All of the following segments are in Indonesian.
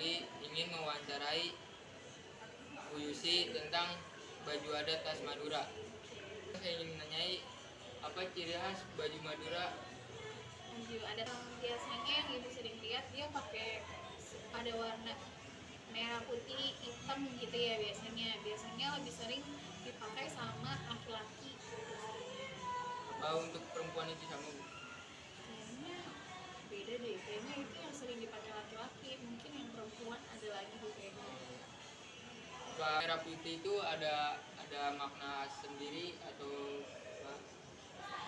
kali ingin mewawancarai Bu Yusi tentang baju adat khas Madura. Saya ingin menanyai apa ciri khas baju Madura? Baju adat biasanya yang ibu sering lihat dia pakai ada warna merah putih hitam gitu ya, biasanya lebih sering dipakai sama laki-laki. Apa untuk perempuan itu sama, Bu? Kayaknya beda deh, kayaknya itu yang sering dipakai laki-laki, mungkin yang perempuan ada lagi tuh kayaknya. Apa merah putih itu ada makna sendiri atau apa?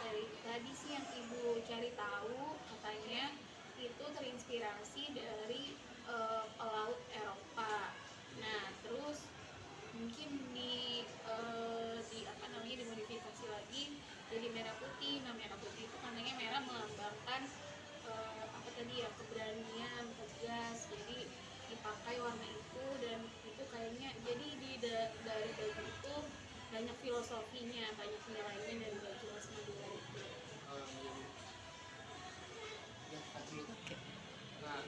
Dari tadi sih yang ibu cari tahu, katanya itu terinspirasi dari pelaut Eropa. Nah terus mungkin di apa namanya dimodifikasi lagi jadi merah putih. Nah merah putih itu katanya merah melambangkan apa tadi ya, keberanian, tegas, jadi dipakai warna itu. Dan itu kayaknya jadi dari baju itu banyak filosofinya, banyak nilainya dari baju khas Madura itu. Oh, iya, Bu. Ya, Pak. Nah,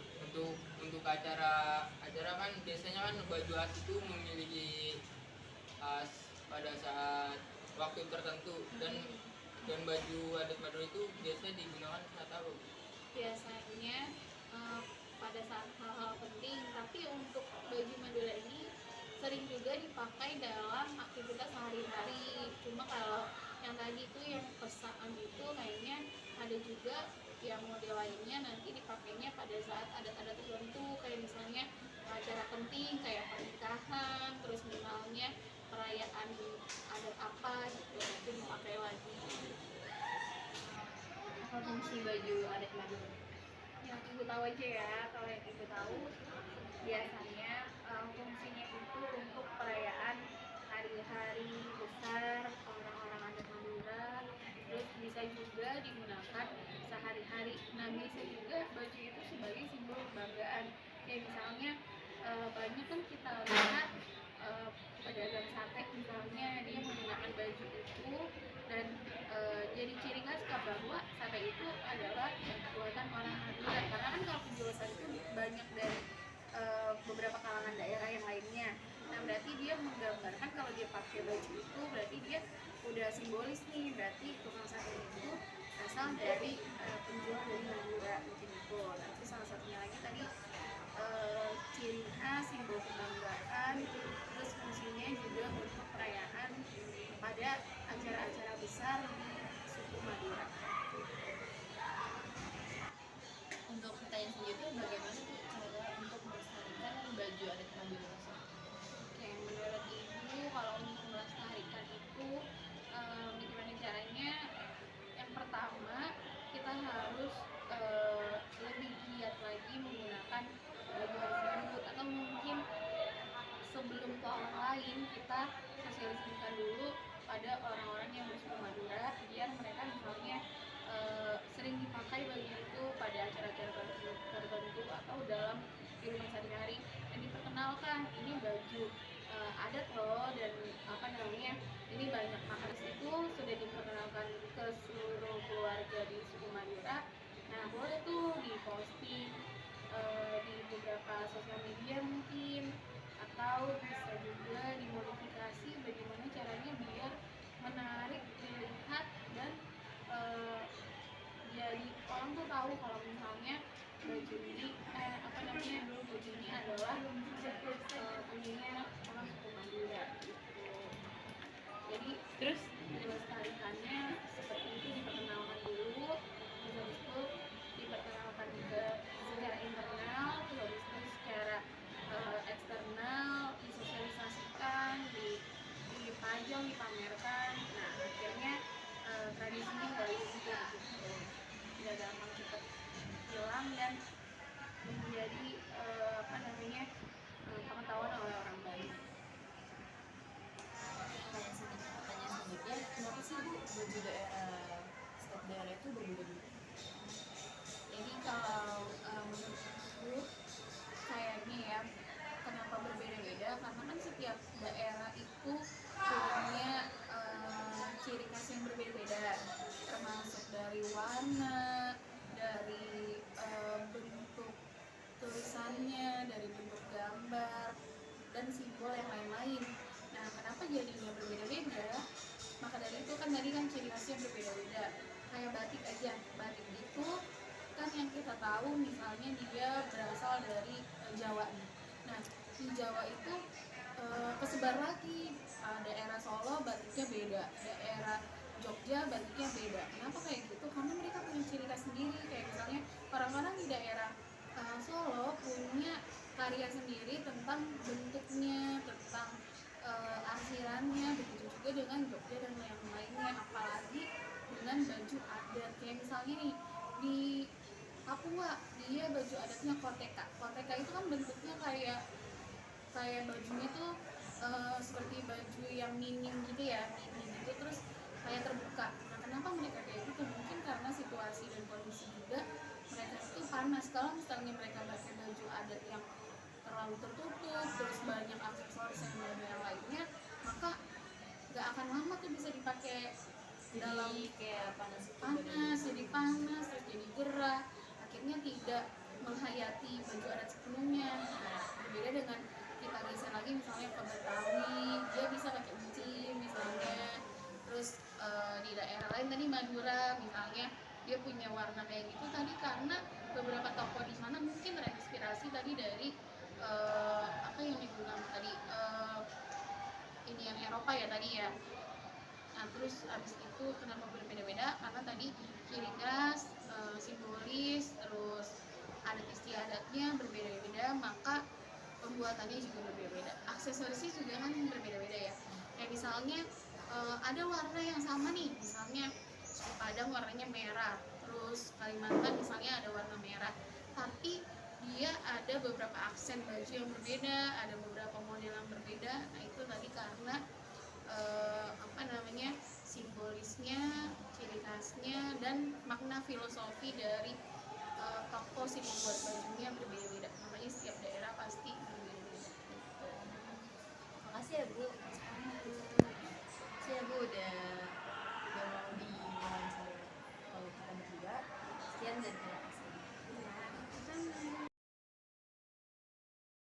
untuk acara kan biasanya kan baju khas itu memiliki khas pada saat waktu tertentu dan baju adat Madura itu biasanya digunakan saat apa, Bu? Biasanya eh, pada saat hal-hal penting, tapi untuk baju Madura ini sering juga dipakai dalam aktivitas sehari-hari. Cuma kalau yang tadi itu yang pesaan itu kayaknya ada juga yang model lainnya nanti dipakainya pada saat adat-adat tertentu, kayak misalnya acara penting kayak pernikahan, terus misalnya perayaan adat apa gitu, itu dipakai lagi. Apa fungsi baju adat Madura? Yang ibu tahu aja ya, kalau yang ibu tahu biasanya fungsinya itu untuk perayaan hari-hari besar orang-orang adat Madura, terus bisa juga digunakan sehari-hari. Nah bisa juga baju itu sebagai simbol kebanggaan, kayak misalnya banyak kan kita lihat pedagang sate misalnya dia menggunakan baju itu, dan jadi ciri khas bahwa sate itu adalah buatan orang Madura. Karena kan kalau penjual sate itu banyak dari beberapa kalangan daerah yang lainnya. Nah berarti dia menggambarkan kalau dia pakai baju itu berarti dia udah simbolis nih, berarti tukang sate itu asal dari penjual dari Madura mungkin itu. Nanti salah satunya lagi tadi ciri khas, simbol kebanggaan, terus fungsinya juga untuk perayaan pada acara-acara besar di suku Madura. Untuk pertanyaan selanjutnya, bagaimana tuh cara untuk melestarikan baju adat Madura? Oke, menurut ibu kalau untuk melestarikan itu gimana caranya? Yang pertama kita harus lebih giat lagi menggunakan baju tersebut, atau mungkin sebelum ke orang lain kita sosialisasikan dulu pada orang-orang yang bersuku Madura, biar mereka misalnya sering dipakai baju itu pada acara-acara tertentu atau dalam kehidupan sehari-hari, dan diperkenalkan ini baju adat loh, dan apa namanya ini banyak makna. Itu sudah diperkenalkan ke seluruh keluarga di suku Madura. Nah boleh tuh diposting di beberapa sosial media mungkin, atau bisa juga dimodifikasi bagaimana caranya biar menarik dilihat dan jadi orang tuh tahu kalau misalnya baju ini baju ini adalah punyanya orang suku Madura gitu. Jadi Terus melestarikannya seperti itu, diperkenalkan dulu, terus habis itu diperkenalkan ke secara internal, terus habis itu secara eksternal disosialisasikan, dipajang, dipamerkan. Nah akhirnya tradisinya nggak luntur gitu, tidak gampang cepat hilang dan menjadi pengetahuan oleh orang banyak. pertanyaan selanjutnya, kenapa sih Bu baju daerah setiap daerah itu berbeda-beda? Jadi kalau menurutku kayaknya ya, kenapa berbeda-beda, karena kan setiap daerah itu punya ciri khas yang berbeda-beda, termasuk dari warna, dari bentuk tulisannya, dari bentuk tahu misalnya dia berasal dari Jawa nih. Nah di Jawa itu kesebar lagi, daerah Solo batiknya beda, daerah Jogja batiknya beda. Kenapa kayak gitu? Karena mereka punya ciri khas sendiri. Kayak misalnya orang-orang di daerah Solo punya karya sendiri tentang bentuknya, tentang arsirannya. Begitu juga dengan Jogja dan yang lainnya, apalagi dengan baju adat. Kayak misalnya nih di Papua, dia baju adatnya koteka. Koteka itu kan bentuknya kayak bajunya tuh seperti baju yang minim gitu ya, minim gitu, terus kayak terbuka. Nah kenapa mereka kayak gitu? Mungkin karena situasi dan kondisi juga mereka itu panas. Kalau misalnya mereka pakai baju adat yang terlalu tertutup, terus banyak aksesoris yang lainnya, maka nggak akan lama tuh bisa dipakai dalam Jadi kayak panas jadi panas, terus jadi gerah, akhirnya tidak menghayati baju adat sebelumnya. Nah berbeda dengan kita geser lagi misalnya ke Betawi, dia bisa pakai uci misalnya, terus di daerah lain tadi Madura misalnya, dia punya warna kayak gitu tadi karena beberapa tokoh di sana mungkin terinspirasi tadi dari apa yang dibilang tadi, ini yang Eropa ya tadi ya. Nah terus abis itu kenapa berbeda-beda? Karena tadi ciri khas, simbolis, terus adat istiadatnya berbeda-beda, maka pembuatannya juga berbeda-beda. Aksesorisnya juga kan berbeda-beda ya. Kayak misalnya ada warna yang sama nih, misalnya suku Padang warnanya merah, terus Kalimantan misalnya ada warna merah, tapi dia ada beberapa aksen baju yang berbeda, ada beberapa model yang berbeda. Nah itu tadi karena apa namanya, simbolisnya, ciri khasnya, dan makna filosofi dari tokoh si pembuat